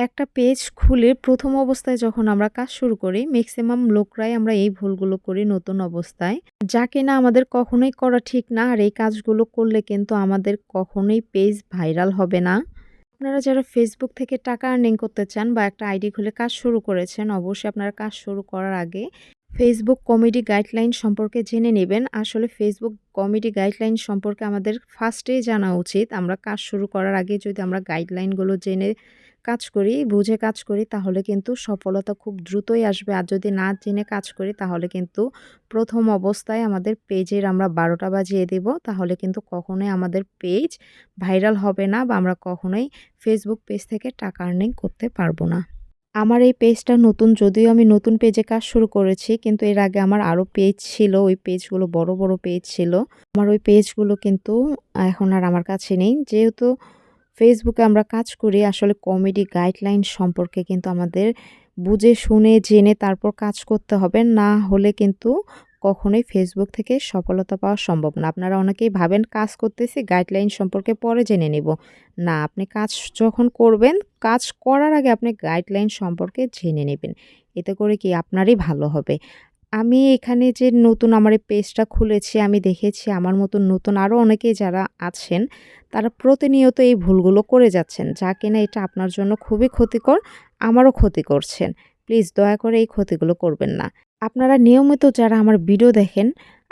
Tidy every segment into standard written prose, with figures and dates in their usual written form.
একটা পেজ খুলে প্রথম অবস্থায় যখন আমরা কাজ শুরু করি, ম্যাক্সিমাম লোকরাই আমরা এই ভুলগুলো করি নতুন অবস্থায়। যা কিনা আমাদের কখনোই করা ঠিক না। আর এই কাজগুলো করলে কিন্তু আমাদের কখনোই পেজ ভাইরাল হবে না। আপনারা যারা Facebook থেকে টাকা আর্নিং করতে চান বা একটা আইডি খুলে কাজ শুরু করেছেন, অবশ্যই আপনারা কাজ শুরু করার আগে Facebook কমেডি গাইডলাইন সম্পর্কে জেনে নেবেন। আসলে Facebook কমেডি গাইডলাইন সম্পর্কে আমাদের ফার্স্টেই জানা উচিত। আমরা কাজ শুরু করার আগে যদি আমরা গাইডলাইনগুলো জেনে কাজ করি, বুঝে কাজ করি, তাহলে কিন্তু সফলতা খুব দ্রুতই আসবে। আর যদি না জেনে কাজ করি তাহলে কিন্তু প্রথম অবস্থায় আমাদের পেজের আমরা ১২টা বাজিয়ে দেব। তাহলে কিন্তু কখনোই আমাদের পেজ ভাইরাল হবে না বা আমরা কখনোই Facebook পেজ থেকে টাকা আর্নিং করতে পারবো না। আমার এই পেজটা নতুন, যদিও আমি নতুন পেজে কাজ শুরু করেছি, কিন্তু এর আগে আমার আরও পেজ ছিল। ওই পেজগুলো বড়, বড় পেজ ছিল। আমার ওই পেজগুলো কিন্তু এখন আর আমার কাছে নেই। যেহেতু ফেসবুকে আমরা কাজ করি, আসলে কমেডি গাইডলাইন সম্পর্কে কিন্তু আমাদের বুঝে শুনে জেনে তারপর কাজ করতে হবে। না হলে কিন্তু কখনোই ফেসবুক থেকে সফলতা পাওয়া সম্ভব না। আপনারা অনেকেই ভাবেন কাজ করতেছি, গাইডলাইন সম্পর্কে পরে জেনে নেব। না, আপনি কাজ যখন করবেন, কাজ করার আগে আপনি গাইডলাইন সম্পর্কে জেনে নেবেন। এতে করে কি আপনারই ভালো হবে। আমি এখানে যে নতুন আমার এই পেজটা খুলেছি, আমি দেখেছি আমার মতন নতুন আরও অনেকেই যারা আছেন, তারা প্রতিনিয়ত এই ভুলগুলো করে যাচ্ছেন। যা কিনা এটা আপনার জন্য খুবই ক্ষতিকর, আমারও ক্ষতি করছেন। প্লিজ দয়া করে এই ক্ষতিগুলো করবেন না। আপনারা নিয়মিত যারা আমার ভিডিও দেখেন,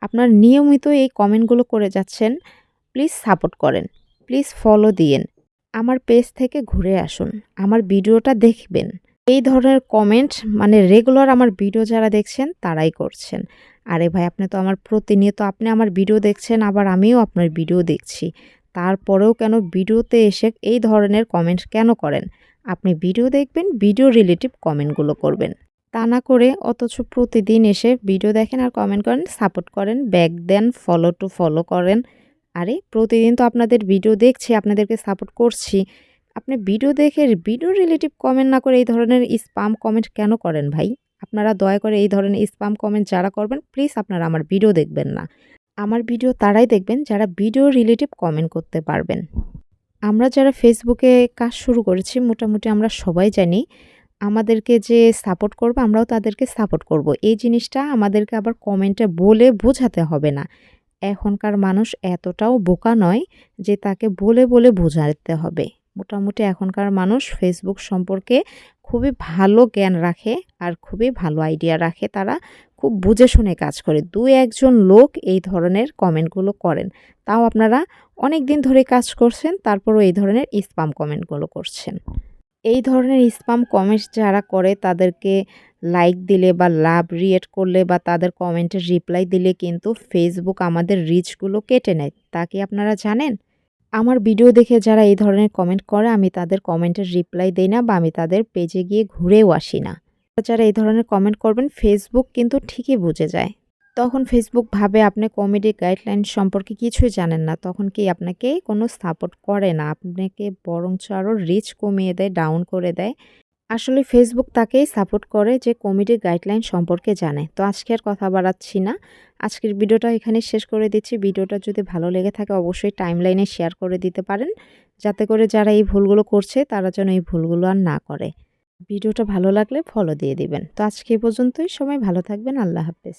আপনারা নিয়মিত এই কমেন্টগুলো করে যাচ্ছেন। প্লিজ সাপোর্ট করেন। প্লিজ ফলো দিয়েন। আমার পেজ থেকে ঘুরে আসুন। আমার ভিডিওটা দেখবেন। এই ধরনের কমেন্ট মানে রেগুলার আমার ভিডিও যারা দেখছেন তারাই করছেন। আরে ভাই, আপনি তো আমার প্রতিনিয়ত আপনি আমার ভিডিও দেখছেন, আবার আমিও আপনার ভিডিও দেখছি। তারপরেও কেন ভিডিওতে এসে এই ধরনের কমেন্ট কেন করেন? আপনি ভিডিও দেখবেন, ভিডিও রিলেটিভ কমেন্টগুলো করবেন। তা না করে অথচ প্রতিদিন এসে ভিডিও দেখেন আর কমেন্ট করেন, সাপোর্ট করেন, ব্যাক দেন, ফলো টু ফলো করেন। আরে প্রতিদিন তো আপনাদের ভিডিও দেখছি, আপনাদেরকে সাপোর্ট করছি। আপনি ভিডিও দেখে ভিডিও রিলেটিভ কমেন্ট না করে এই ধরনের স্পাম কমেন্ট কেন করেন ভাই? আপনারা দয়া করে এই ধরনের স্পাম কমেন্ট যারা করবেন, প্লিজ আপনারা আমার ভিডিও দেখবেন না। আমার ভিডিও তারাই দেখবেন যারা ভিডিও রিলেটিভ কমেন্ট করতে পারবেন। আমরা যারা ফেসবুকে কাজ শুরু করেছি মোটামুটি আমরা সবাই জানি আমাদেরকে যে সাপোর্ট করবে আমরাও তাদেরকে সাপোর্ট করব। এই জিনিসটা আমাদেরকে আবার কমেন্টে বলে বোঝাতে হবে না। এখনকার মানুষ এতটাও বোকা নয় যে তাকে বলে, বলে বোঝাতে হবে। মোটামুটি এখনকার মানুষ ফেসবুক সম্পর্কে খুবই ভালো জ্ঞান রাখে আর খুবই ভালো আইডিয়া রাখে। তারা খুব বুঝে শুনে কাজ করে। ২-১ জন লোক এই ধরনের কমেন্টগুলো করেন। তাও আপনারা অনেক দিন ধরে কাজ করছেন, তারপরও এই ধরনের স্পাম কমেন্টগুলো করছেন। এই ধরনের স্পাম কমেন্টস যারা করে তাদেরকে লাইক দিলে বা লাভ রিয়েক্ট করলে বা তাদের কমেন্টের রিপ্লাই দিলে কিন্তু ফেসবুক আমাদের রিচগুলো কেটে নেয়। তা কি আপনারা জানেন? আমার ভিডিও দেখে যারা এই ধরনের কমেন্ট করে আমি তাদের কমেন্টের রিপ্লাই দেই না বা আমি তাদের পেজে গিয়ে ঘুরেও আসি না। যারা এই ধরনের কমেন্ট করবেন ফেসবুক কিন্তু ঠিকই বুঝে যায়। তখন ফেসবুক ভাবে আপনি কমেডি গাইডলাইন সম্পর্কে কিছুই জানেন না। তখন কি আপনাকে কোনো সাপোর্ট করে না। আপনাকে বরঞ্চ আরও রিচ কমিয়ে দেয়, ডাউন করে দেয়। আসলে ফেসবুক তাকেই সাপোর্ট করে যে কমেডি গাইডলাইন সম্পর্কে জানে। তো আজকে আর কথা বাড়াচ্ছি না। আজকের ভিডিওটা এখানেই শেষ করে দিচ্ছি। ভিডিওটা যদি ভালো লেগে থাকে অবশ্যই টাইমলাইনে শেয়ার করে দিতে পারেন। যাতে করে যারা এই ভুলগুলো করছে তারা যেন এই ভুলগুলো আর না করে। ভিডিওটা ভালো লাগলে ফলো দিয়ে দিবেন। তো আজকে এই পর্যন্তই। সবাই ভালো থাকবেন। আল্লাহ হাফেজ।